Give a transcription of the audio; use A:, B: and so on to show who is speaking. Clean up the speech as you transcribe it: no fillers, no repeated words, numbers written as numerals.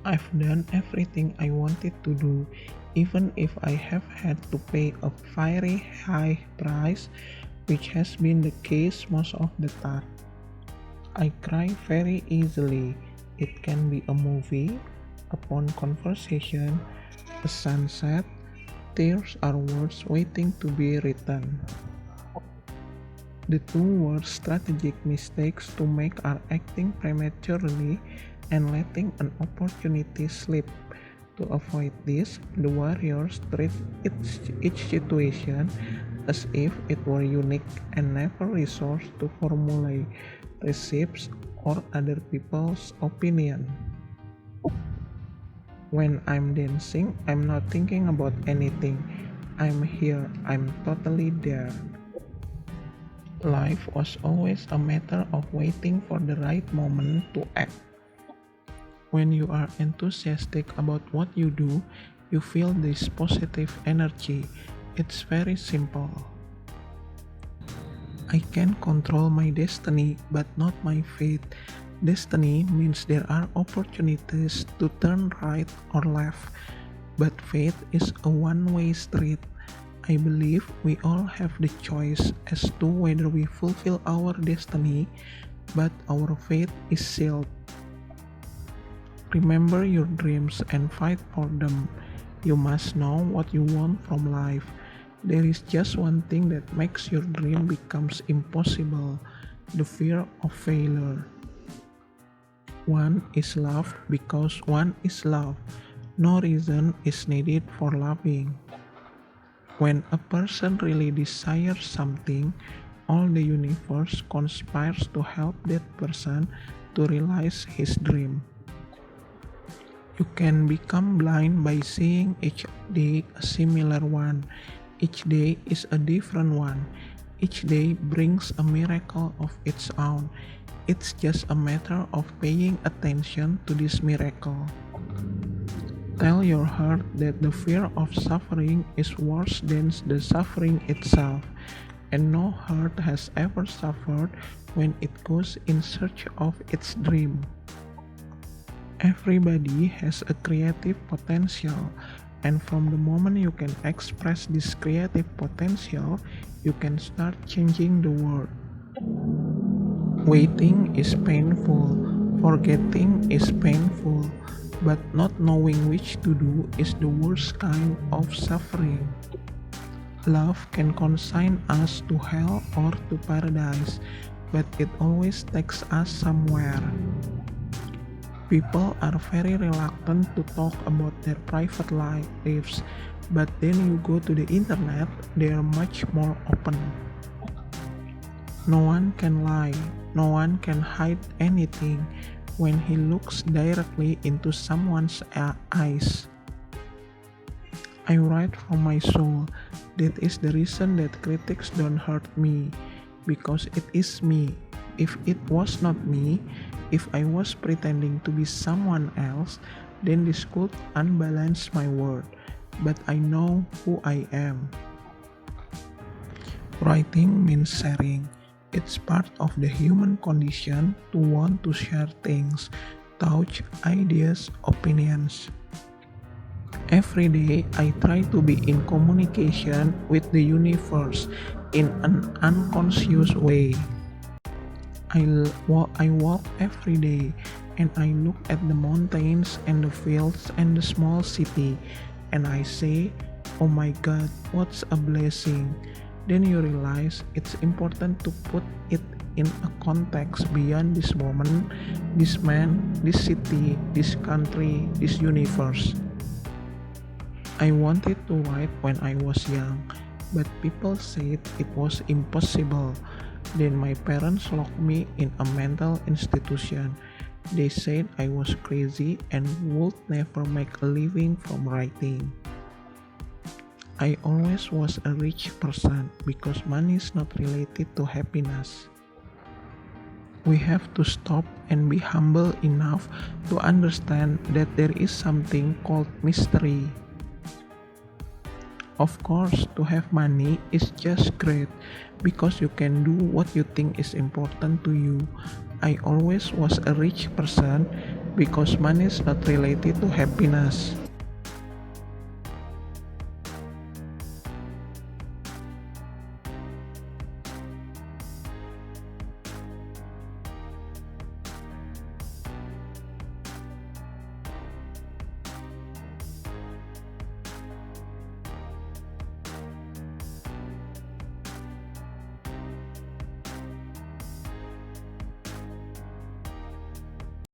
A: I've done everything I wanted to do, even if I have had to pay a very high price, which has been the case most of the time. I cry very easily. It can be a movie, a phone conversation, a sunset. Tears are words waiting to be written. The two worst strategic mistakes to make are acting prematurely and letting an opportunity slip. To avoid this, the warriors treat each situation as if it were unique and never resort to formulae, receipts, or other people's opinion. When I'm dancing, I'm not thinking about anything. I'm here, I'm totally there. Life was always a matter of waiting for the right moment to act. When you are enthusiastic about what you do, you feel this positive energy. It's very simple. I can control my destiny, but not my fate. Destiny means there are opportunities to turn right or left, but fate is a one-way street. I believe we all have the choice as to whether we fulfill our destiny, but our fate is sealed. Remember your dreams and fight for them. You must know what you want from life. There is just one thing that makes your dream becomes impossible: the fear of failure. One is loved because one is loved. No reason is needed for loving. When a person really desires something, all the universe conspires to help that person to realize his dream. You can become blind by seeing each day a similar one. Each day is a different one. Each day brings a miracle of its own. It's just a matter of paying attention to this miracle. Tell your heart that the fear of suffering is worse than the suffering itself, and no heart has ever suffered when it goes in search of its dream. Everybody has a creative potential, and from the moment you can express this creative potential, you can start changing the world. Waiting is painful, forgetting is painful, but not knowing which to do is the worst kind of suffering. Love can consign us to hell or to paradise, but it always takes us somewhere. People are very reluctant to talk about their private lives, but then you go to the internet, they are much more open. No one can lie, no one can hide anything when he looks directly into someone's eyes. I write from my soul. That is the reason that critics don't hurt me, because it is me. If it was not me, if I was pretending to be someone else, then this could unbalance my world. But I know who I am. Writing means sharing. It's part of the human condition to want to share things, thoughts, ideas, opinions. Every day, I try to be in communication with the universe in an unconscious way. I walk every day and I look at the mountains and the fields and the small city and I say, "Oh my God, what's a blessing." Then you realize it's important to put it in a context beyond this moment, this man, this city, this country, this universe. I wanted to write when I was young, but people said it was impossible. Then my parents locked me in a mental institution. They said I was crazy and would never make a living from writing. I always was a rich person because money is not related to happiness. We have to stop and be humble enough to understand that there is something called mystery. Of course, to have money is just great because you can do what you think is important to you. I always was a rich person because money is not related to happiness.